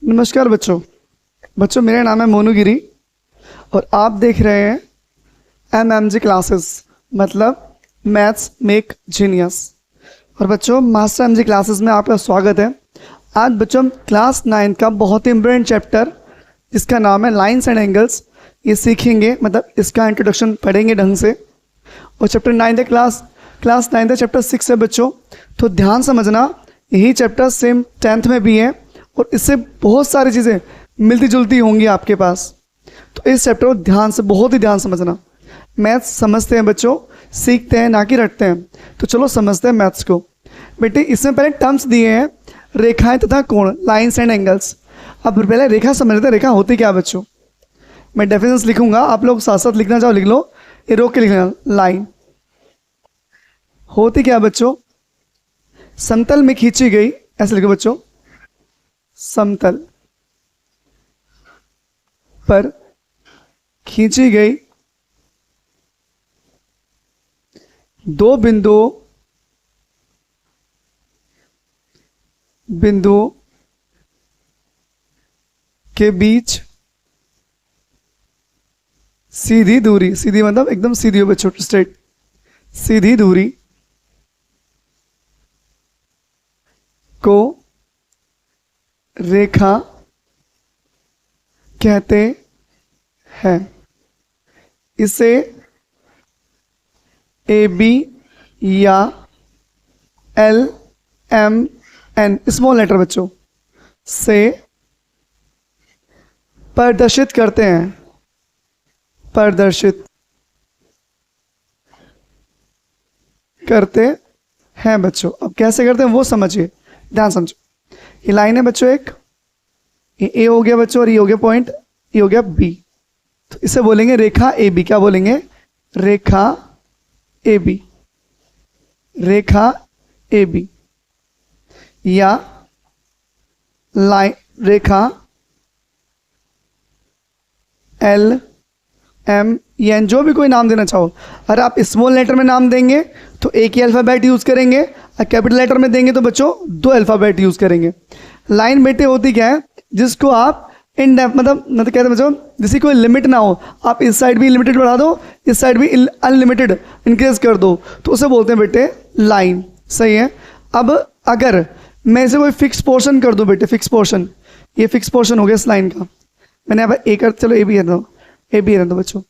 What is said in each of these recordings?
नमस्कार बच्चों। बच्चों मेरा नाम है मोनू गिरी और आप देख रहे हैं MMG क्लासेस, मतलब मैथ्स मेक जीनियस। और बच्चों मास्टर MG क्लासेस में आपका स्वागत है। आज बच्चों हम क्लास 9 का बहुत ही इम्पोर्टेंट चैप्टर जिसका नाम है लाइन्स एंड एंगल्स ये सीखेंगे, मतलब इसका इंट्रोडक्शन पढ़ेंगे ढंग से। और चैप्टर 9 है क्लास 9 है, चैप्टर 6 है बच्चों, तो ध्यान समझना। यही चैप्टर सेम 10th में भी है और इससे बहुत सारी चीज़ें मिलती जुलती होंगी आपके पास। तो इस चैप्टर को ध्यान से, बहुत ही ध्यान समझना। मैथ्स समझते हैं बच्चों, सीखते हैं ना कि रटते हैं। तो चलो समझते हैं मैथ्स को। बेटे इसमें पहले टर्म्स दिए हैं, रेखाएं तथा कोण, लाइन्स एंड एंगल्स। अब पहले रेखा समझ लेते हैं। रेखा होती क्या बच्चों? मैं डेफिनेशंस लिखूंगा, आप लोग साथ साथ लिखना चाहो लिख लो, ये रोक के लिखना। लाइन होती क्या बच्चों? समतल में खींची गई, ऐसे लिखो बच्चों, समतल पर खींची गई दो बिंदुओं के बीच सीधी दूरी, सीधी मतलब एकदम सीधी हो बच्चों, स्ट्रेट, सीधी दूरी को रेखा कहते हैं। इसे AB या LMN स्मॉल लेटर बच्चों से प्रदर्शित करते हैं। प्रदर्शित करते हैं बच्चों। अब कैसे करते हैं वो समझिए, ध्यान समझो। ये लाइन है बच्चों, एक ये A हो गया बच्चों और ये हो गया पॉइंट, ये हो गया B। तो इसे बोलेंगे रेखा AB। क्या बोलेंगे? रेखा AB, रेखा AB या लाइन रेखा LMN, जो भी कोई नाम देना चाहो। अगर आप स्मॉल लेटर में नाम देंगे तो एक ही अल्फ़ाबेट यूज़ करेंगे, और कैपिटल लेटर में देंगे तो बच्चों दो अल्फ़ाबेट यूज़ करेंगे। लाइन बेटे होती क्या है? जिसको आप इन मतलब कहते हैं बच्चों, जिसकी कोई लिमिट ना हो। आप इस साइड भी लिमिटेड बढ़ा दो, इस साइड भी अनलिमिटेड इंक्रीज कर दो, तो उसे बोलते हैं बेटे लाइन। सही है। अब अगर मैं इसे कोई फिक्स पोर्शन कर दूं बेटे, फिक्स पोर्शन, ये फिक्स पोर्शन हो गया इस लाइन का। मैंने यहाँ पर ए कर, चलो ए भी है दो, ए भी है दो बच्चों।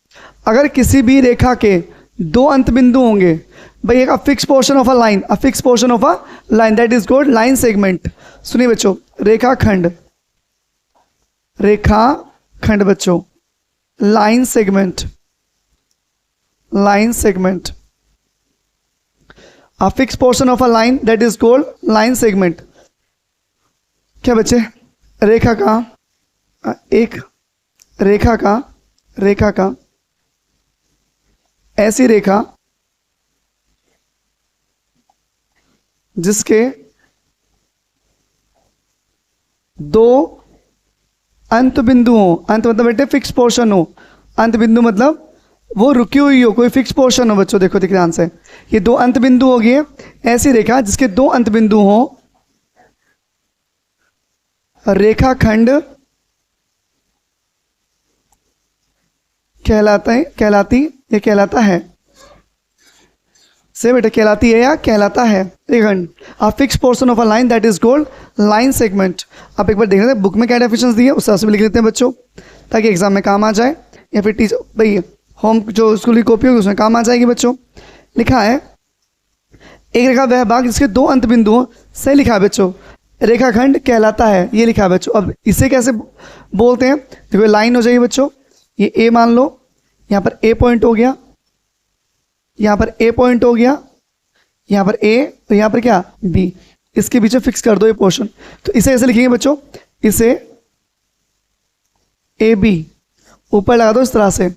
अगर किसी भी रेखा के दो अंत बिंदु होंगे भाई, एक fix portion of a line, a fix portion of a line, that is called line segment. सुनिए बच्चों, रेखाखंड, रेखाखंड बच्चों, line segment, line segment, a fix portion of a line that is called line segment. क्या बच्चे? रेखा का एक रेखा का ऐसी रेखा जिसके दो अंत बिंदु हो, अंत मतलब बेटे फिक्स पोर्शन हो, अंत बिंदु मतलब वो रुकी हुई हो, कोई फिक्स पोर्शन हो बच्चों। देखो देखिए ध्यान से, ये दो अंत बिंदु हो गए, ऐसी रेखा जिसके दो अंत बिंदु हो, रेखाखंड कहलाता है से बेटा, कहलाती है या कहलाता है रेखाखंड। A fix portion of a line that is called line segment. आप एक बार देख लेते हैं बुक में क्या डेफिनेशन दी है, उस तरह से भी लिख लेते हैं बच्चों, ताकि एग्जाम में काम आ जाए, या फिर टीचर भाई होम जो स्कूल की कॉपी होगी उसमें काम आ जाएगी बच्चों। लिखा है एक रेखा वह भाग जिसके दो अंत बिंदु हो, सही लिखा है बच्चों, रेखाखंड कहलाता है, ये लिखा है बच्चों। अब इसे कैसे बोलते हैं? देखो लाइन हो जाएगी बच्चों, ये ए मान लो, यहाँ पर ए पॉइंट हो गया, यहाँ पर ए पॉइंट हो गया, यहाँ पर ए, तो यहाँ पर क्या बी, इसके बीच में फिक्स कर दो ये पोर्शन। तो इसे ऐसे लिखेंगे बच्चों, इसे ए बी ऊपर लगा दो, इस तरह से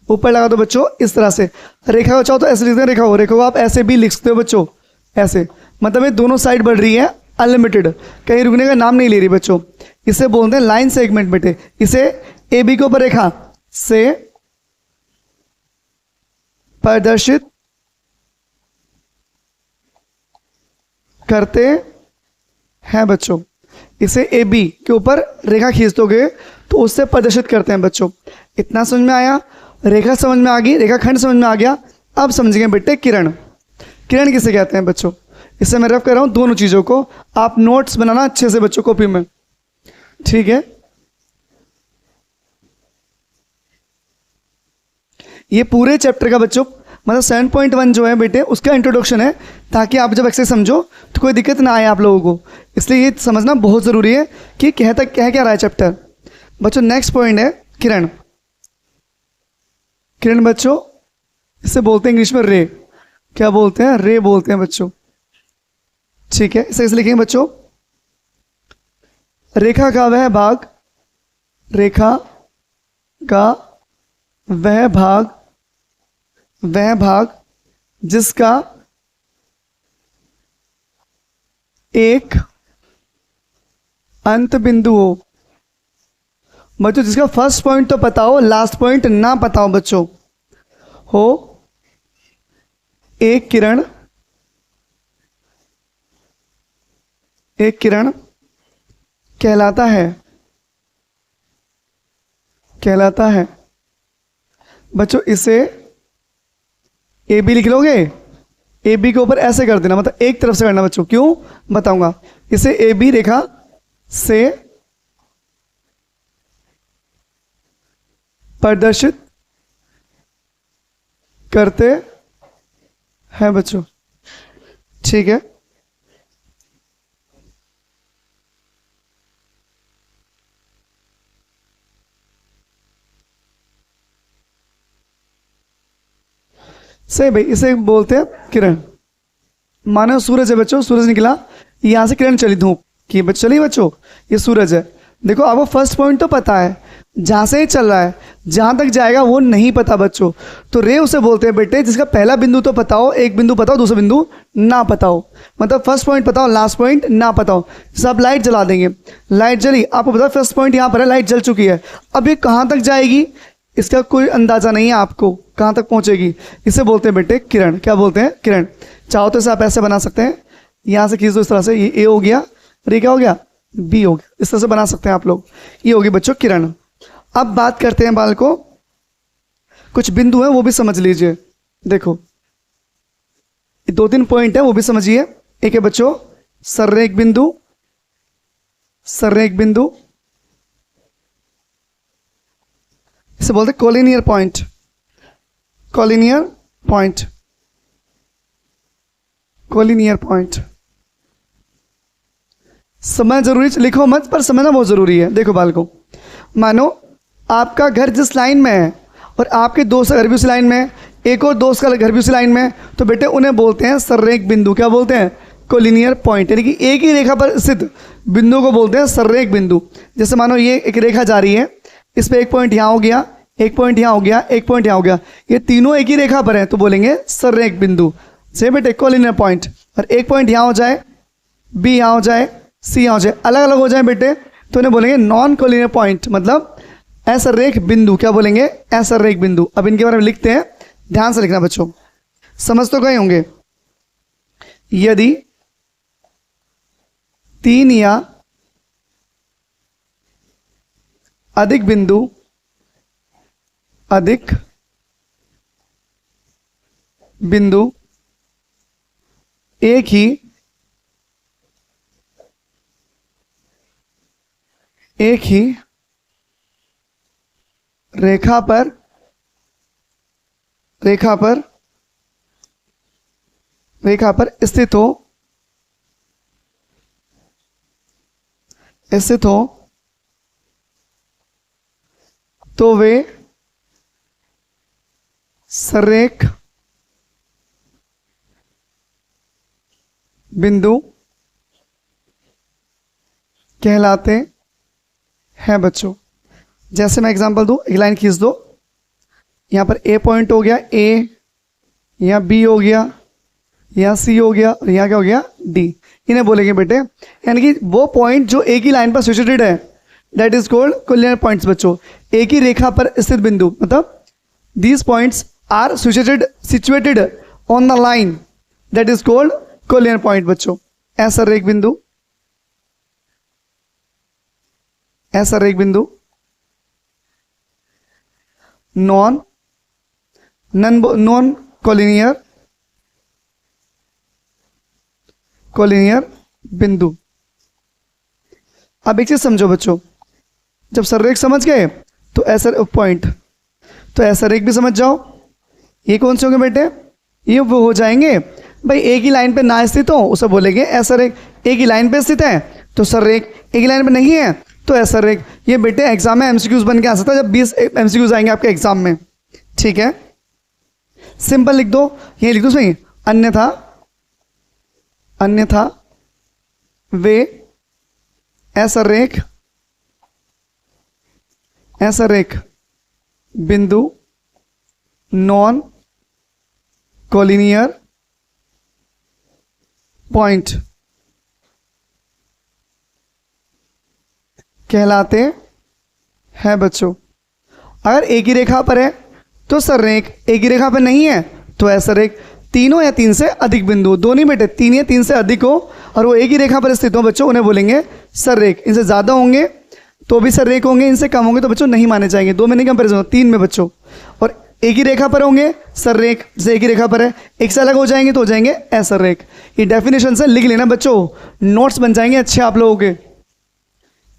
ऊपर लगा दो बच्चों, इस तरह से। रेखा को चाहो तो ऐसे लिखते हैं, रेखा को आप ऐसे भी लिख सकते हो बच्चों, ऐसे, मतलब ये दोनों साइड बढ़ रही है अनलिमिटेड, कहीं रुकने का नाम नहीं ले रही बच्चों। इसे बोलते हैं लाइन सेगमेंट बेटे। इसे ए बी के ऊपर रेखा से प्रदर्शित करते हैं बच्चों। इसे ए बी के ऊपर रेखा खींच दोगे तो उससे प्रदर्शित करते हैं बच्चों। इतना समझ में आया, रेखा समझ में आ गई, रेखाखंड समझ में आ गया। अब समझेंगे बेटे किरण। किरण किसे कहते हैं बच्चों? इससे मैं रेफ कर रहा हूँ दोनों चीज़ों को, आप नोट्स बनाना अच्छे से बच्चों कॉपी में, ठीक है। ये पूरे चैप्टर का बच्चों मतलब 7.1 जो है बेटे उसका इंट्रोडक्शन है, ताकि आप जब एक्सरसाइज समझो तो कोई दिक्कत ना आए आप लोगों को। इसलिए ये समझना बहुत ज़रूरी है कि कह क्या रहा है चैप्टर बच्चों। नेक्स्ट पॉइंट है किरण। किरण बच्चों इसे बोलते हैं इंग्लिश में रे। क्या बोलते हैं? रे बोलते हैं बच्चों, ठीक है। इसे लिखेंगे बच्चों, रेखा का वह भाग, रेखा का वह भाग जिसका एक अंत बिंदु हो। बच्चों जिसका फर्स्ट पॉइंट तो पता हो, लास्ट पॉइंट ना पता हो बच्चों, हो एक किरण कहलाता है बच्चों। इसे ए बी लिख लोगे, ए बी के ऊपर ऐसे कर देना, मतलब एक तरफ से करना बच्चों। क्यों बताऊंगा। इसे ए बी रेखा से प्रदर्शित करते हैं बच्चों, ठीक है। सही भाई, इसे बोलते हैं किरण। मानो सूरज है बच्चों, सूरज निकला, यहां से किरण चली, धूप की चली बच्चों, ये सूरज है। देखो आपको फर्स्ट पॉइंट तो पता है, जहां से ही चल रहा है, जहां तक जाएगा वो नहीं पता बच्चों। तो रे उसे बोलते हैं बेटे जिसका पहला बिंदु तो पता हो, एक बिंदु पता हो, दूसरा बिंदु ना पता हो। मतलब फर्स्ट पॉइंट पता हो, लास्ट पॉइंट ना पता हो। जैसे आप लाइट जला देंगे, लाइट जली, आपको पता फर्स्ट पॉइंट यहाँ पर है, लाइट जल चुकी है। अब ये कहाँ तक जाएगी इसका कोई अंदाजा नहीं है आपको, कहाँ तक पहुँचेगी। इसे बोलते हैं बेटे किरण। क्या बोलते हैं? किरण। चाहो तो इसे आप ऐसे बना सकते हैं, यहाँ से खींच दो इस तरह से, ये ए हो गया और ये क्या हो गया? बी हो गया। इस तरह से बना सकते हैं आप लोग। ये होगी बच्चों किरण। अब बात करते हैं बालकों, कुछ बिंदु हैं वो भी समझ लीजिए। देखो दो तीन पॉइंट है वो भी समझिए। एक है बच्चों सररेख बिंदु, इसे बोलते हैं कोलिनियर पॉइंट। समझ जरूरी, लिखो मत पर समझना बहुत जरूरी है। देखो बालकों, मानो आपका घर जिस लाइन में है और आपके दोस्त का घर भी उसी लाइन में है, एक और दोस्त का घर भी उसी लाइन में है, तो बेटे उन्हें बोलते हैं सररेख बिंदु। क्या बोलते हैं? Collinear point. यानी कि एक ही रेखा पर स्थित बिंदु को बोलते हैं सररेख बिंदु। जैसे मानो ये एक रेखा जा रही है, इस पर एक पॉइंट यहाँ हो गया, एक पॉइंट यहाँ हो गया, एक पॉइंट यहाँ हो गया, ये तीनों एक ही रेखा पर है, तो बोलेंगे सररेख बिंदु से बेटे कोलिनियर पॉइंट। और एक पॉइंट यहाँ हो जाए, बी यहाँ हो जाए, सी यहाँ हो जाए, अलग अलग हो जाए बेटे, तो इन्हें बोलेंगे नॉन कोलिनियर पॉइंट, मतलब असरेख बिंदु। क्या बोलेंगे? असरेख बिंदु। अब इनके बारे में लिखते हैं, ध्यान से लिखना बच्चों, समझ तो गए होंगे। यदि 3 या अधिक बिंदु एक ही रेखा पर स्थित हो तो वे सररेख बिंदु कहलाते हैं बच्चों। जैसे मैं एग्जांपल दूं, एक लाइन खींच दो, यहां पर ए पॉइंट हो गया, ए, यहाँ बी हो गया, यहाँ सी हो गया, और यहाँ क्या हो गया? डी। इन्हें बोलेंगे बेटे, यानी कि वो पॉइंट जो एक ही लाइन पर सिचुएटेड है, that is called collinear points बच्चों। एक ही रेखा पर स्थित बिंदु, मतलब these points are situated on the line, that is called collinear point बच्चों। ऐसा रेख बिंदु असरेख बिंदु, नॉन नॉन कॉलिनियर बिंदु। अब एक चीज समझो बच्चों, जब सररेख समझ गए तो ऐसा पॉइंट, तो ऐसा रेख भी समझ जाओ। ये कौन से होंगे बेटे? ये वो हो जाएंगे भाई, एक ही लाइन पे ना स्थित हो उसे बोलेंगे ऐसा रेख। एक ही लाइन पे स्थित है तो सररेख, एक ही लाइन पे नहीं है तो ऐसा रेख। ये बेटे एग्जाम में एमसीक्यूज बन के आ सकता है, जब 20 एमसीक्यूज आएंगे आपके एग्जाम में। ठीक है, सिंपल लिख दो, ये लिख दो सही, अन्यथा अन्यथा वे ऐसा रेख बिंदु नॉन कॉलिनियर पॉइंट कहलाते हैं बच्चों। अगर एक ही रेखा पर है तो सररेख, एक ही रेखा पर नहीं है तो ऐसा रेख। तीनों या तीन से अधिक बिंदु, दो नहीं बेटे, तीन या तीन से अधिक हो और वो एक ही रेखा पर स्थित हो बच्चों, उन्हें बोलेंगे सररेख। इनसे ज्यादा होंगे तो भी सररेख होंगे, इनसे कम होंगे तो बच्चों नहीं माने जाएंगे। दो में नहीं कंपेरिजन, तीन में बच्चों। और एक ही रेखा पर होंगे सररेख, जैसे एक ही रेखा पर है, एक से अलग हो जाएंगे तो हो जाएंगे असररेख। ये डेफिनेशन से लिख लेना बच्चों, नोट्स बन जाएंगे अच्छे आप लोगों के।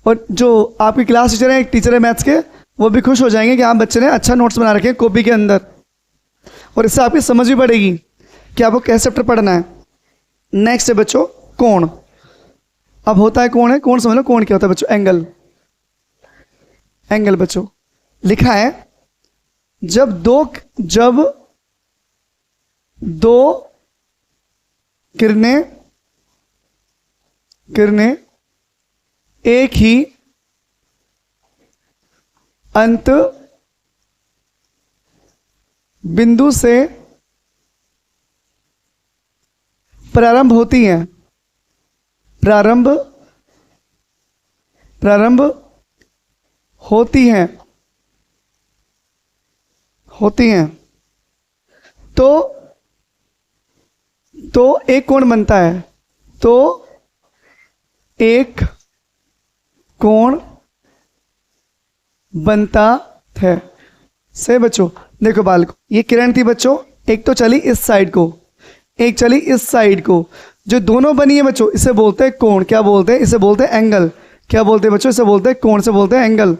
और जो आपकी क्लास टीचर है, एक टीचर है मैथ्स के, वो भी खुश हो जाएंगे कि आप बच्चे ने अच्छा नोट्स बना रखे हैं कॉपी के अंदर। और इससे आपकी समझ भी बढ़ेगी कि आपको कैसे चैप्टर पढ़ना है। नेक्स्ट है बच्चों कोण। अब होता है कोण है, कोण समझ लो, कोण क्या होता है बच्चों? एंगल। एंगल बच्चों लिखा है, जब दो किरणें एक ही अंत बिंदु से प्रारंभ होती हैं, प्रारंभ होती हैं तो एक कोण बनता है, तो एक कोण बनता है। से बच्चों देखो बालक, ये किरण थी बच्चों, एक तो चली इस साइड को, एक चली इस साइड को, जो दोनों बनी है बच्चों इसे बोलते हैं कोण। क्या बोलते हैं? इसे बोलते हैं एंगल। क्या बोलते हैं बच्चों? इसे बोलते हैं कोण, से बोलते हैं एंगल।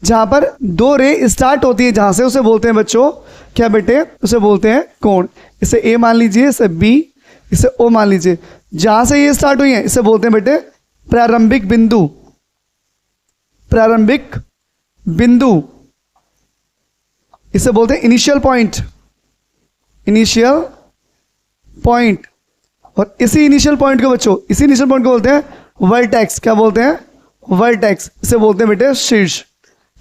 जहां पर दो रे स्टार्ट होती है जहां से, उसे बोलते हैं बच्चों क्या बेटे? उसे बोलते हैं कोण। इसे ए मान लीजिए, इसे बी, इसे ओ मान लीजिए। जहां से ये स्टार्ट हुई है इसे बोलते हैं बेटे प्रारंभिक बिंदु। प्रारंभिक बिंदु इसे बोलते हैं इनिशियल पॉइंट। Initial point. और इसी इनिशियल पॉइंट को बच्चों, इसी इनिशियल पॉइंट को बोलते हैं वर्टेक्स। क्या बोलते हैं? वर्टेक्स। इसे बोलते हैं बेटे शीर्ष।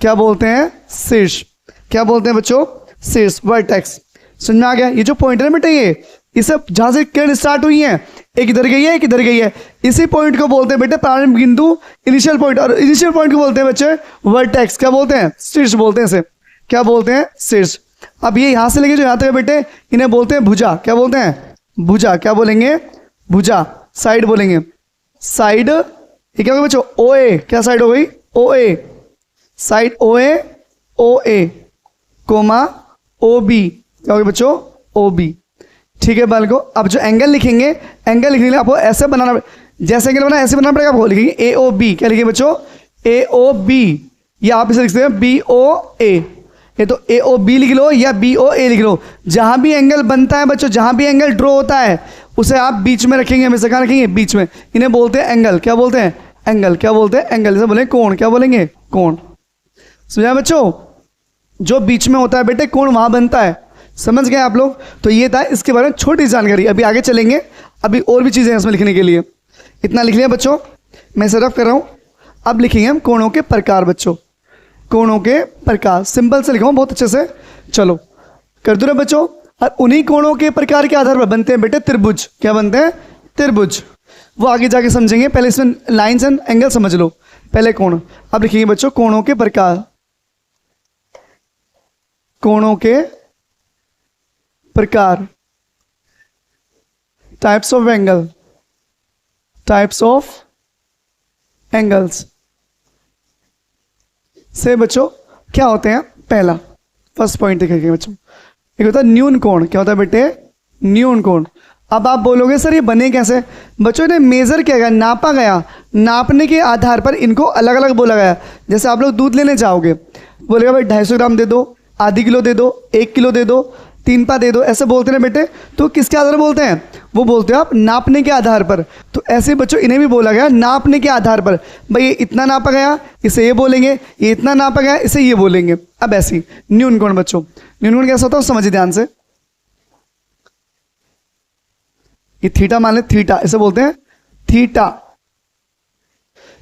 क्या बोलते हैं? शीर्ष। क्या बोलते हैं बच्चों? शीर्ष, वर्टेक्स। समझ में आ गया? ये जो पॉइंट है बेटे, ये इसे जहां से किरण स्टार्ट हुई है, एक इधर गई है एक इधर गई है, इसी पॉइंट को बोलते हैं बेटे प्रारंभिक बिंदु, इनिशियल पॉइंट। और इनिशियल पॉइंट को बोलते हैं बच्चे वर्टेक्स। क्या बोलते हैं? शीर्ष बोलते हैं इसे। क्या बोलते हैं? शीर्ष। अब ये यहां से लेके जो यहां तक है बेटे, इन्हें बोलते हैं भुजा। क्या बोलते हैं? भुजा। क्या बोलेंगे? भुजा। साइड बोलेंगे, साइड। ये क्या होगा बच्चों? ओ ए। क्या साइड हो गई? O A. Side O A, O A comma O B. क्या होगा बच्चों? O B. ठीक है बालकों, अब जो एंगल लिखेंगे, एंगल लिखने के लिए आपको ऐसे बनाना, जैसे एंगल बना ऐसे बनाना पड़ेगा आपको। लिखेंगे ए ओ बी। क्या लिखेंगे बच्चों? ए ओ बी। या आप इसे लिख सकते हैं बी ओ ए। ये तो ए ओ बी लिख लो या बी ओ ए लिख लो। जहां भी एंगल बनता है बच्चों, जहां भी एंगल ड्रॉ होता है, उसे आप बीच में रखेंगे, हमेशा कहाँ रखेंगे? बीच में। इन्हें बोलते हैं एंगल। क्या बोलते हैं? एंगल। क्या बोलते हैं? एंगल। इसे बोलेंगे कोण। क्या बोलेंगे? कोण। समझा बच्चों? जो बीच में होता है बेटे कोण, वहां बनता है। समझ गए आप लोग? तो ये था इसके बारे में छोटी जानकारी। अभी आगे चलेंगे, अभी और भी चीजें हैं इसमें लिखने के लिए। इतना लिख लिया बच्चों, मैं सिर्फ कर रहा हूं। अब लिखेंगे हम कोणों के प्रकार बच्चों। कोणों के प्रकार सिंपल से लिखा बहुत अच्छे से। चलो कर दो ना बच्चों। और उन्हीं कोणों के प्रकार के आधार पर बनते हैं बेटे त्रिभुज। क्या बनते हैं? त्रिभुज। वो आगे जाके समझेंगे, पहले इसमें लाइंस एंड एंगल समझ लो। पहले कोण। अब लिखेंगे बच्चों कोणों के प्रकार। कोणों के प्रकार, types of angle, types of angles. से बच्चों क्या होते हैं, पहला फर्स्ट पॉइंट देखेंगे बच्चों, एक होता है न्यून कोण। क्या होता है बेटे, न्यून कोण। अब आप बोलोगे सर ये बने कैसे, बच्चों ने मेजर किया गया, नापा गया, नापने के आधार पर इनको अलग अलग बोला गया। जैसे आप लोग दूध लेने जाओगे, बोलेगा भाई 250 ग्राम दे दो, आधी किलो दे दो, 1 किलो दे दो, 3 पा दे दो, ऐसे बोलते हैं बेटे। तो किसके आधार पर बोलते हैं, वो बोलते हैं आप नापने के आधार पर। तो ऐसे बच्चों इन्हें भी बोला गया नापने के आधार पर, भाई ये इतना नापा गया इसे ये बोलेंगे, ये इतना नापा गया इसे ये बोलेंगे। अब ऐसी न्यून कोण बच्चों, न्यून कोण कैसा होता है समझिए ध्यान से। ये थीटा मान ले, थीटा इसे बोलते हैं थीटा।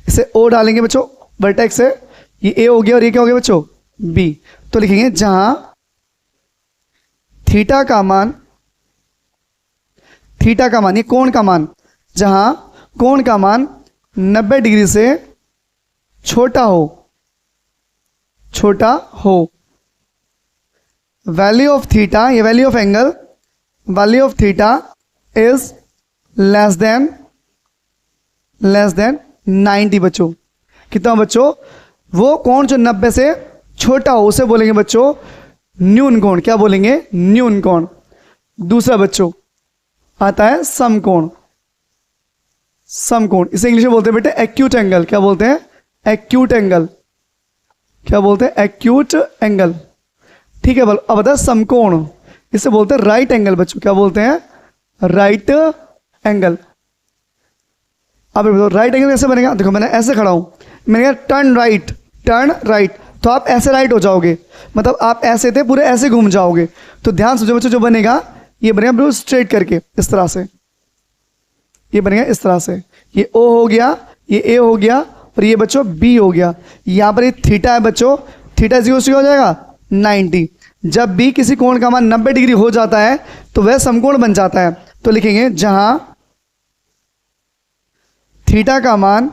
इसे ओ डालेंगे बच्चों वर्टेक्स से, ये ए हो गया और ये क्या हो गया बच्चों, बी। तो लिखेंगे जहां थीटा का मान, थीटा का मान, ये कोण का मान, जहां कोण का मान 90 डिग्री से छोटा हो, छोटा हो, वैल्यू ऑफ थीटा, ये value of angle, value of theta is less than 90 बच्चों। कितना बच्चों, वो कोण जो 90 से छोटा हो उसे बोलेंगे बच्चों न्यून कोण। क्या बोलेंगे, न्यून कोण। दूसरा बच्चों आता है समकोण। समकोण इसे इंग्लिश में बोलते हैं बेटे एक्यूट एंगल। क्या बोलते हैं, एक्यूट एंगल। क्या बोलते हैं, एक्यूट एंगल। ठीक है, बोल अब बता समकोण, इसे बोलते हैं राइट एंगल बच्चों। क्या बोलते हैं, राइट एंगल। अब बताओ राइट एंगल कैसे बनेगा, देखो मैंने ऐसे खड़ा हूं, मैंने कहा टर्न राइट, टर्न राइट, तो आप ऐसे राइट हो जाओगे, मतलब आप ऐसे थे पूरे ऐसे घूम जाओगे। तो ध्यान से बच्चों जो बनेगा ये बनेगा बिल्कुल स्ट्रेट करके इस तरह से, ये बनेगा इस तरह से, ये ओ हो गया, ये ए हो गया और ये बच्चों बी हो गया। यहाँ पर ये थीटा है बच्चों, थीटा 0 से हो जाएगा 90। जब भी किसी कोण का मान 90 डिग्री हो जाता है तो वह समकोण बन जाता है। तो लिखेंगे जहां थीटा का मान,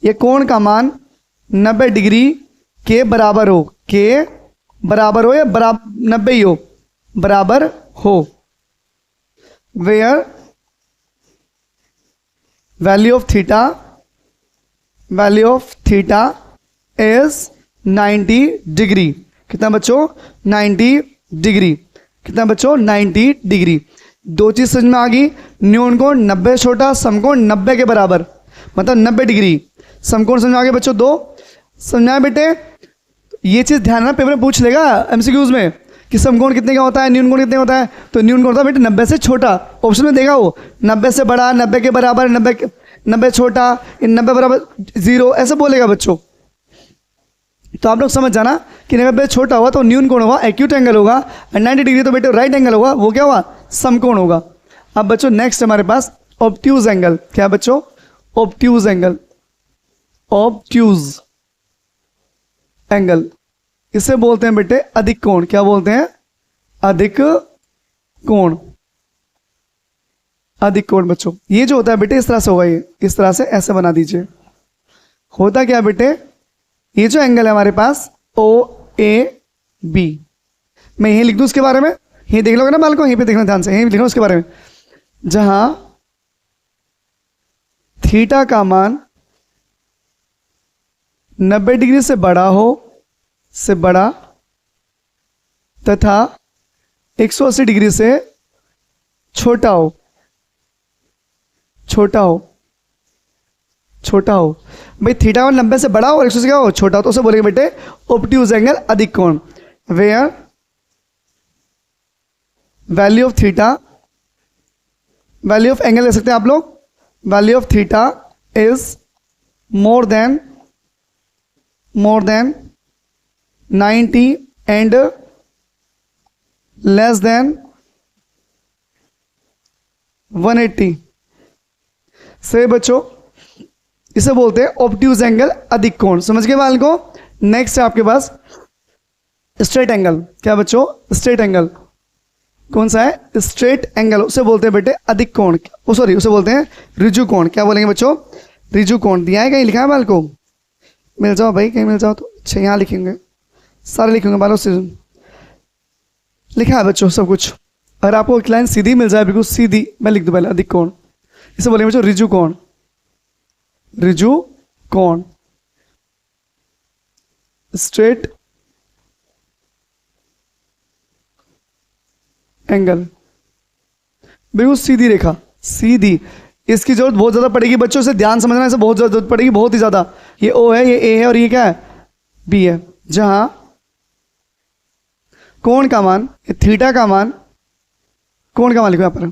ये कोण का मान 90 डिग्री के बराबर हो, के बराबर हो या बराबर 90 ही हो, बराबर हो, where value of theta, value of theta is 90 degree. कितना बच्चों, 90 डिग्री। कितना बच्चों, 90 डिग्री। दो चीज समझ में आ गई, न्यून कोण 90 छोटा, समकोण 90 के बराबर, मतलब 90 डिग्री। समकोण समझ में आ गए बच्चों, दो समझ आए बेटे। ये चीज ध्यान रखना, पेपर में पूछ लेगा एमसीक्यूज में कि समकोण कितने का होता है, न्यून कोण कितने का होता है। तो न्यून कोण होता है बेटे 90 से छोटा, ऑप्शन में देगा वो 90 से बड़ा, 90 के बराबर, 90 छोटा, 90 बराबर 0, ऐसे बोलेगा बच्चों। तो आप लोग समझ जाना कि 90 छोटा होगा तो न्यून कोण होगा, एक्यूट एंगल होगा, और 90 डिग्री तो बेटे राइट एंगल होगा, वो क्या होगा, समकोण होगा। अब बच्चों नेक्स्ट हमारे पास ऑब्ट्यूज एंगल। क्या बच्चों, ऑब्ट्यूज एंगल, ऑब्ट्यूज एंगल, इसे बोलते हैं बेटे अधिक कोण। क्या बोलते हैं, अधिक कोण, अधिक कोण बच्चों। ये जो होता है बेटे इस तरह से होगा, ये इस तरह से ऐसे बना दीजिए। होता क्या बेटे, ये जो एंगल है हमारे पास ओ ए बी, मैं यही लिख दूं उसके बारे में, यही देख लोगे ना बालकों, यहीं पे देखना ध्यान से, यही लिख लो उसके बारे में। जहां थीटा का मान 90 डिग्री से बड़ा हो, से बड़ा, तथा 180 डिग्री से छोटा हो, छोटा हो, छोटा हो। भाई थीटा वन 90 से बड़ा हो और 180 से क्या हो, छोटा हो, तो उसे बोलेंगे बेटे ऑब्ट्यूज एंगल, अधिक कोण। Where value of theta, value of angle ले सकते हैं आप लोग, value of theta is more than 90 and less than 180 से बच्चों इसे बोलते हैं ऑब्ट्यूज एंगल, अधिक कोण। समझ गए बाल को। नेक्स्ट है आपके पास स्ट्रेट एंगल। क्या बच्चों, स्ट्रेट एंगल कौन सा है, स्ट्रेट एंगल, उसे बोलते हैं बेटे अधिक कोण, सॉरी उसे बोलते हैं ऋजु कोण। क्या बोलेंगे बच्चों, ऋजु कोण। दिया है कहीं, लिखा है बाल को, मिल जाओ भाई कहीं मिल जाओ तो। अच्छा यहाँ लिखेंगे, सारे लिखेंगे बालों से लिखा है बच्चों सब कुछ। अगर आपको एक लाइन सीधी मिल जाए बिल्कुल सीधी, मैं लिख दूं पहले अधिक कोण, इसे बोलेंगे बच्चों ऋजु कोण, ऋजु कोण। स्ट्रेट एंगल, बिल्कुल सीधी रेखा, सीधी। इसकी जरूरत बहुत ज्यादा पड़ेगी बच्चों, से ध्यान समझना, इसे बहुत ज्यादा जरूरत पड़ेगी, बहुत ही ज्यादा। ये ओ है, ये ए है और ये क्या है, बी है। जहां कोण का मान, थीटा का मान, कोण का मान लिखो यहां पर,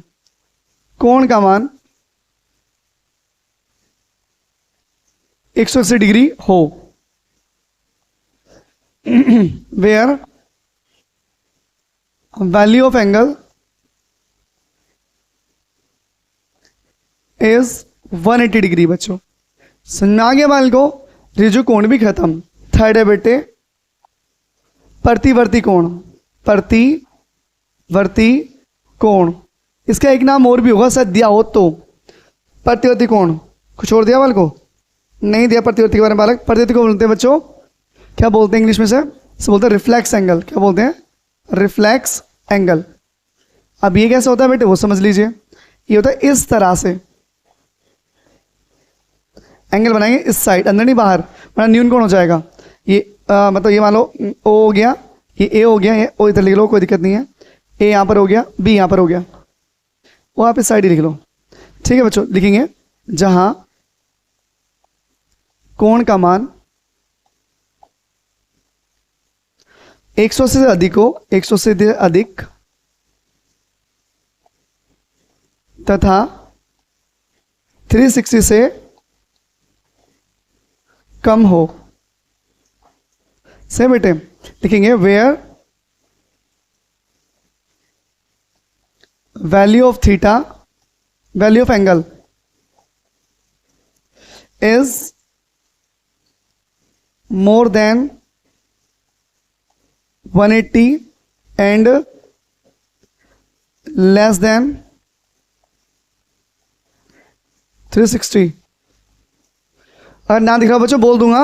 कोण का मान 180 डिग्री हो, where value of angle is 180 degree. बच्चों समझ आ गया बाल को, रिजु कोण भी खत्म। थर्ड है बेटे प्रतिवर्ती कोण, प्रतिवर्ती कोण, इसका एक नाम और भी होगा शायद दिया हो तो, प्रतिवर्ती कोण। कुछ और दिया बाल को, नहीं दिया प्रतिवर्ती के बारे में बालक। प्रतिवर्ती को बोलते हैं बच्चों, क्या बोलते हैं इंग्लिश में से बोलते हैं रिफ्लेक्स एंगल। क्या बोलते हैं, रिफ्लेक्स एंगल। अब ये कैसे होता है बेटे वो समझ लीजिए। ये होता है इस तरह से एंगल बनाएंगे, इस साइड, अंदर नहीं बाहर, मतलब न्यून कोण हो जाएगा। ये मतलब ये मान लो ओ हो गया, ये ए हो गया, ये ओ इधर लिख लो, कोई दिक्कत नहीं है। ए यहां पर हो गया, बी यहां पर हो गया, वो आप इस साइड ही लिख लो। ठीक है बच्चों, लिखेंगे जहां कोण का मान 180 से अधिक हो, 180 से अधिक तथा 360 से कम हो। से बेटे लिखेंगे where value of theta, value of angle is more than 180 and less than 360। अगर ना दिख रहा बच्चों बोल दूंगा,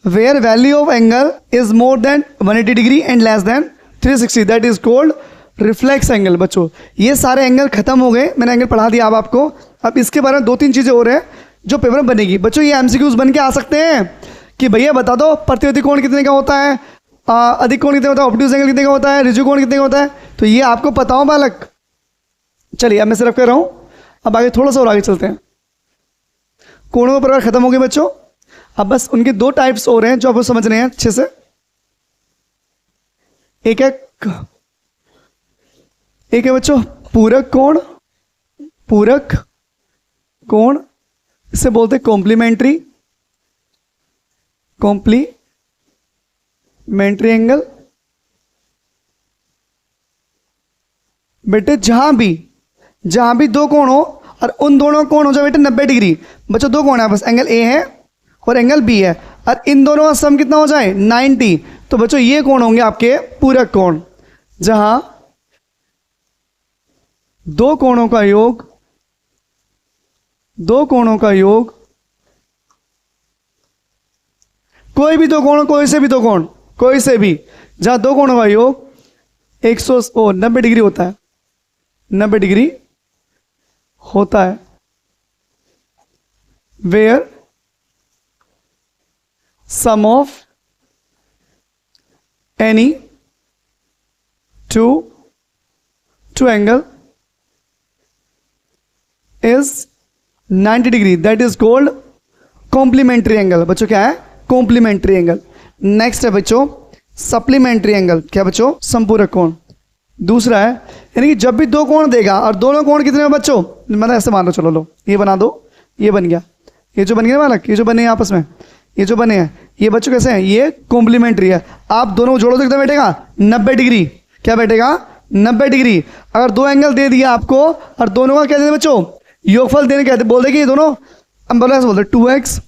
where value of angle is more than 180 degree and less than 360, that is called reflex angle. बच्चों ये सारे एंगल खत्म हो गए, मैंने एंगल पढ़ा दिया अब आपको। अब इसके बारे में दो तीन चीजें और हैं जो पेपर में बनेगी। बच्चों ये एमसीक्यूज बन के आ सकते हैं कि भैया बता दो प्रतिवर्ती कोण कितने का होता है, अधिक कोण कितने होता है, ऑब्ट्यूज एंगल कितने का होता है, रिजु कोण कितने का होता है, तो ये आपको पता हो बालक। चलिए अब मैं सिर्फ कह रहा हूं, अब आगे थोड़ा सा और आगे चलते हैं। कोणों का प्रकार खत्म हो गए बच्चों, अब बस उनके दो टाइप्स और हैं जो आपको समझने हैं अच्छे से। एक है बच्चों पूरक कोण, पूरक कोण, इसे बोलते हैं कॉम्प्लीमेंट्री, कॉम्प्लीमेंट्री एंगल। बेटे जहां भी दो कोण हो और उन दोनों कोण हो जाए बेटे 90 डिग्री। बच्चों दो कोण है बस, एंगल ए है और एंगल बी है, और इन दोनों का सम कितना हो जाए 90, तो बच्चों ये कोण होंगे आपके पूरक कोण। जहां दो कोणों का योग, दो कोणों का योग, कोई भी दो कोण, कोई से भी दो कोण, कोई से भी, जहां दो कोणों का योग 90 डिग्री होता है, 90 डिग्री होता है, where sum of any two angle is 90 degree, that is called complementary angle. बच्चों क्या है, कॉम्प्लीमेंट्री एंगल। नेक्स्ट है बच्चों सप्लीमेंट्री एंगल। क्या बच्चों, संपूरक कोण। दूसरा है यानी कि जब भी दो कोण देगा और दोनों कोण कितने हैं बच्चों, मतलब ऐसे मान लो, चलो लो ये बना दो, ये बन गया, ये जो बन गया बालक, ये जो बने हैं आपस में, ये जो बने हैं ये बच्चों कैसे हैं, ये कॉम्प्लीमेंट्री है। आप दोनों जोड़ो तो कितना बैठेगा 90 डिग्री। क्या बैठेगा 90 डिग्री। अगर दो एंगल दे दिया आपको और दोनों का क्या देते बच्चों, योगफल देने कहते, बोल दे कि ये दोनों, हम बोले ऐसे बोलते 2x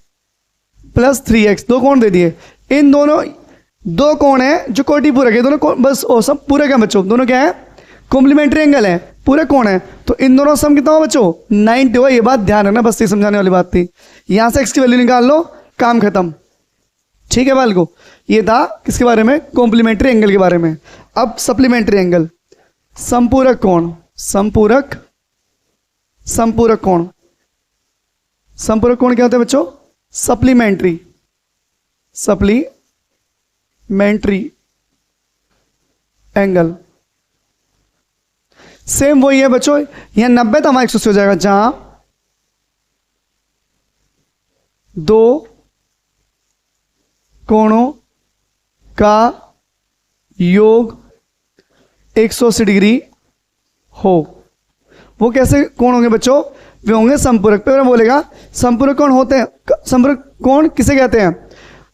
प्लस 3x, दो कोण दे दिए। इन दोनों दो कोण है जो कोटि पूरक है, दोनों बस ओ सब पूरक है बच्चों, दोनों क्या है कॉम्प्लीमेंट्री एंगल है, पूरक कोण है, तो इन दोनों सम कितना हो बच्चों 90 हो। ये बात ध्यान रखना, बस ये समझाने वाली बात थी। यहां से x की वैल्यू निकाल लो, काम खत्म। ठीक है बाल को, ये था किसके बारे में, कॉम्प्लीमेंट्री एंगल के बारे में। अब सप्लीमेंट्री एंगल, संपूरक कोण, संपूरक कोण। संपूरक कोण क्या होता है बच्चों, सप्लीमेंट्री कॉम्प्लीमेंट्री एंगल। सेम वही है बच्चों, यहां 90 तो हमारा 180 हो जाएगा, जहां दो कोणों का योग 180 डिग्री हो। वो कैसे कोण होंगे बच्चों? वे होंगे संपूरक। पे बोलेगा संपूरक कोण होते हैं, संपूरक कोण किसे कहते हैं?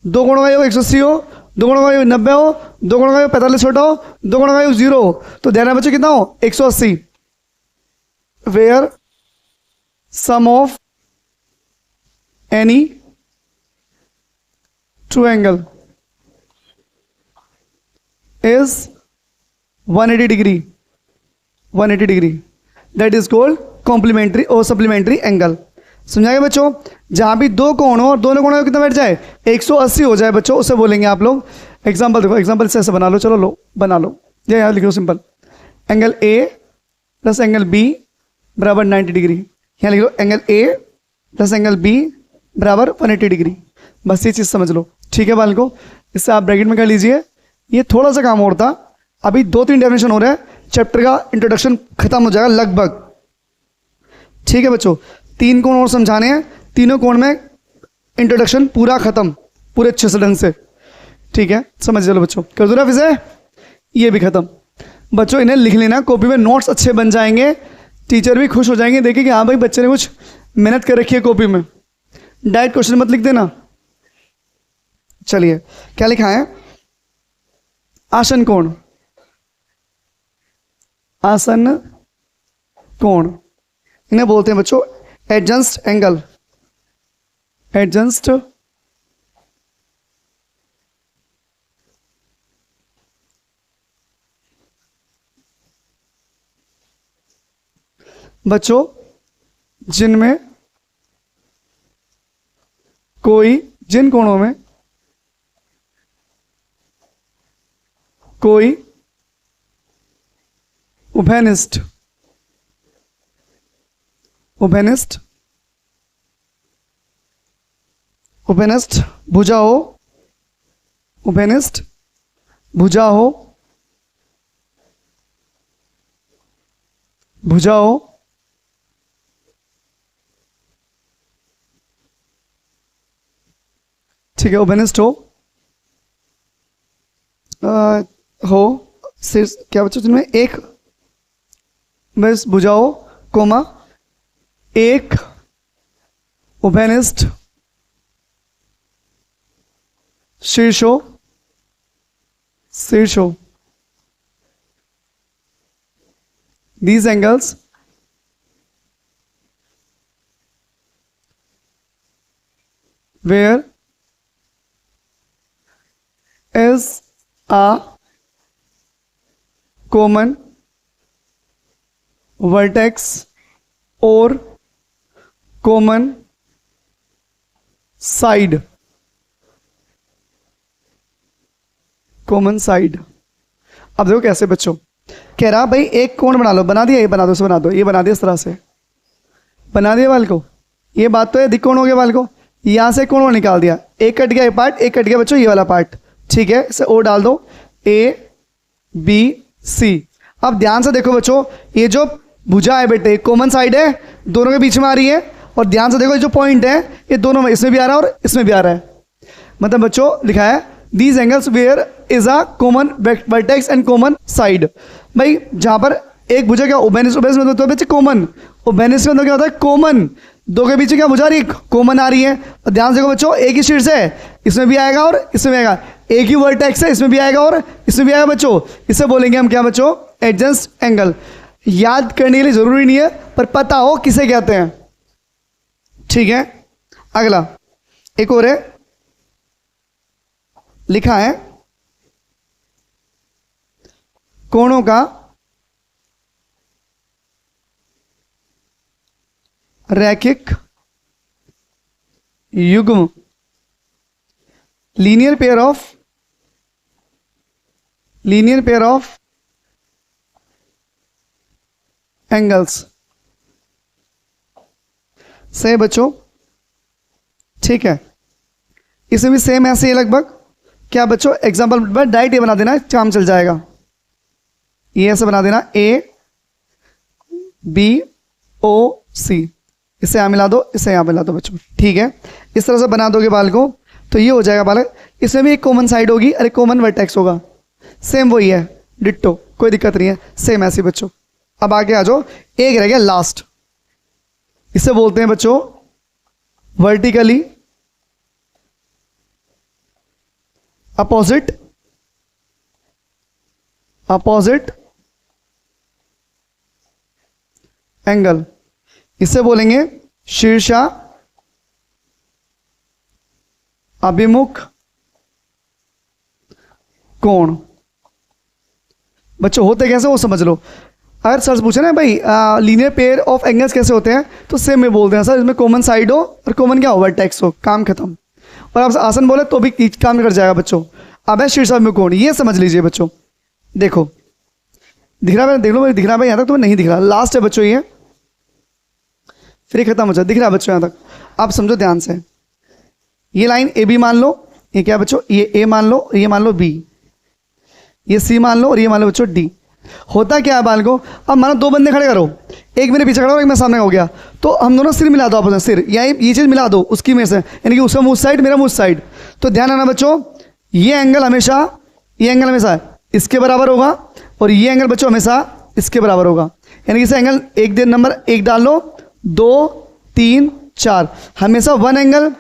दो कोणों का योग 180 हो, दो कोणों का योग 90 हो, दो कोणों का योग 45 छोटा हो, दो कोणों का योग 0 हो, तो ध्यान बच्चों कितना हो? 180। Where sum of any two angle is 180 degree, 180 degree, that is called complementary और सप्लीमेंट्री एंगल। समझाएंगे बच्चों? जहां भी दो कोण हो और दोनों कोणों का कितना बैठ जाए? 180 हो जाए बच्चों, उसे बोलेंगे आप लोग। एग्जांपल देखो, एग्जांपल से ऐसे बना लो, चलो लो बना लो, ये यहां लिख लो simple, angle A plus angle B बराबर 90 डिग्री। यहां लिख लो angle A plus angle B बराबर 180 डिग्री। बस ये चीज समझ लो, ठीक है बालको? इससे आप ब्रैकेट में कर लीजिए। ये थोड़ा सा काम और था, अभी 2-3 डेफिनेशन हो रहा है, चैप्टर का इंट्रोडक्शन खत्म हो जाएगा लगभग। ठीक है बच्चों, 3 कोण और समझाने हैं, तीनों कोण में इंट्रोडक्शन पूरा खत्म, पूरे अच्छे से ढंग से। ठीक है, समझ चलो बच्चों, कर दो ना फिर से, ये भी खत्म। बच्चों इन्हें लिख लेना, कॉपी में नोट्स अच्छे बन जाएंगे, टीचर भी खुश हो जाएंगे देखिए कि हाँ भाई बच्चे ने कुछ मेहनत कर रखी है कॉपी में। डायरेक्ट क्वेश्चन मत लिख देना। चलिए क्या लिखा है? आसन कोण, आसन कोण इन्हें बोलते हैं बच्चों एडजस्ट एंगल, एडजस्ट बच्चों जिनमें जिन कोणों में कोई उभयनिष्ठ भुजा हो, उभयनिष्ठ भुजा हो, ठीक है, उभयनिष्ठ हो सिर्फ क्या बच्चों जिनमें एक बस भुजा हो, कोमा एक उभयनिष्ठ शीर्ष हो। These angles where is a common vertex or common side, अब देखो कैसे बच्चों, कह रहा भाई एक कोण बना लो, बना दिया, ये बना दो, इसे बना दो, ये बना दिया, इस तरह से बना दिया बाल को। ये बात तो है, दिक्कोण हो गया बाल को, यहां से कोण निकाल दिया, एक कट गया, ये पार्ट एक कट गया बच्चों, ये वाला पार्ट। ठीक है, इसे ओ डाल दो, ए बी सी। अब ध्यान से देखो बच्चों, ये जो भुजा है बेटे कॉमन साइड है, दोनों के बीच में आ रही है, और ध्यान से देखो ये जो पॉइंट है ये दोनों में, इसमें भी आ रहा है और इसमें भी आ रहा है। मतलब बच्चों लिखा है these angles where is a common vertex and common side. भाई जहां पर एक भुजा क्या उभयनिष्ठ, उभयनिष्ठ मतलब बच्चे कॉमन, उभयनिष्ठ मतलब क्या होता है? कॉमन। दो के बीच क्या भुजा रही है? कॉमन आ रही है। और ध्यान से देखो बच्चों, एक ही शीर्ष है, इसमें भी आएगा और इसमें भी आएगा, एक ही वर्टेक्स है, इसमें भी आएगा और इसमें भी आएगा बच्चों। इसे बोलेंगे हम क्या बच्चों? Adjust angle. याद करने के लिए जरूरी नहीं है, पर पता हो किसे कहते हैं। ठीक है, अगला एक और है, लिखा है कोणों का रैखिक युग्म, लीनियर पेयर ऑफ एंगल्स। सही बच्चों, ठीक है, इसे भी सेम ऐसे ही लगभग क्या बच्चों, एग्जाम्पल पर डायरेक्ट ये बना देना, काम चल जाएगा। ये ऐसे बना देना, ABOC, इसे यहाँ मिला दो, इसे यहाँ मिला दो बच्चों, ठीक है। इस तरह से बना दोगे बाल को तो ये हो जाएगा बालक। इसमें भी एक कॉमन साइड होगी, अरे कॉमन वर्टेक्स होगा, सेम वही है, डिट्टो, कोई दिक्कत नहीं है, सेम ऐसी बच्चों। अब आगे आ जाओ, एक रह गया लास्ट, इसे बोलते हैं बच्चों वर्टिकली अपोजिट एंगल, इसे बोलेंगे शीर्षा अभिमुख कोण। बच्चों होते कैसे वो समझ लो। अगर सर पूछे ना भाई लीनियर पेयर ऑफ एंगल्स कैसे होते हैं, तो सेम में बोलते हैं सर, इसमें कॉमन साइड हो और कॉमन क्या हो, वर्टेक्स हो, काम खत्म। और आप आसन बोले तो भी काम कर जाएगा बच्चों। अब है शीर्षाभिमुख कोण, ये समझ लीजिए बच्चों। देखो दिख रहा है, देख लो भाई, दिख रहा है भाई, यहाँ तक तुम्हें नहीं दिख रहा, लास्ट है बच्चों ये, फिर खत्म हो जाए, दिख रहा है बच्चों यहाँ तक। आप समझो ध्यान से, ये लाइन AB मान लो, ये क्या बच्चों, ये A मान लो, ये मान लो B, ये C मान लो और ये मान लो बच्चों D। होता क्या है बाल को, अब मानो दो बंदे खड़े करो, एक मेरे पीछे खड़ा और एक मेरे सामने हो गया, तो हम दोनों सिर मिला दो आपस में, सिर या ये चीज़ मिला दो उसकी में से, यानी कि उसका मुंह साइड, मेरा मुंह साइड। तो ध्यान रखना बच्चों, ये एंगल हमेशा इसके बराबर होगा और ये एंगल बच्चों हमेशा इसके बराबर होगा। यानी कि इसे एंगल नंबर 1 डाल लो, 2 3 4, हमेशा 1 एंगल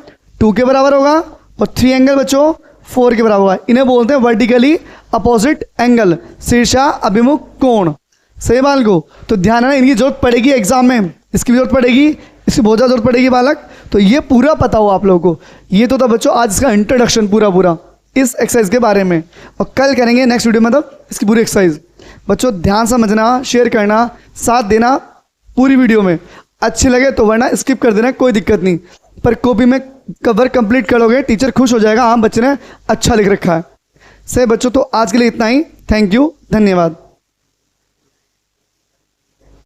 2 के बराबर होगा और 3 एंगल बच्चों 4 के बराबर होगा। इन्हें बोलते हैं वर्टिकली अपोजिट एंगल, शीर्षा अभिमुख कोण। सही बाल को, तो ध्यान है, इनकी जरूरत पड़ेगी एग्जाम में, इसकी भी जरूरत पड़ेगी, इसकी बहुत ज़्यादा जरूरत पड़ेगी बालक। तो ये पूरा पता हो आप लोगों को। ये तो था बच्चों आज इसका इंट्रोडक्शन पूरा इस एक्सरसाइज के बारे में, और कल करेंगे नेक्स्ट वीडियो में मतलब इसकी पूरी एक्सरसाइज। बच्चों ध्यान समझना, शेयर करना, साथ देना पूरी वीडियो में। अच्छी लगे तो वरना स्किप कर देना, कोई दिक्कत नहीं, पर कॉपी में कवर कंप्लीट करोगे टीचर खुश हो जाएगा, हाँ बच्चे ने अच्छा लिख रखा है। सही बच्चों, तो आज के लिए इतना ही। थैंक यू, धन्यवाद।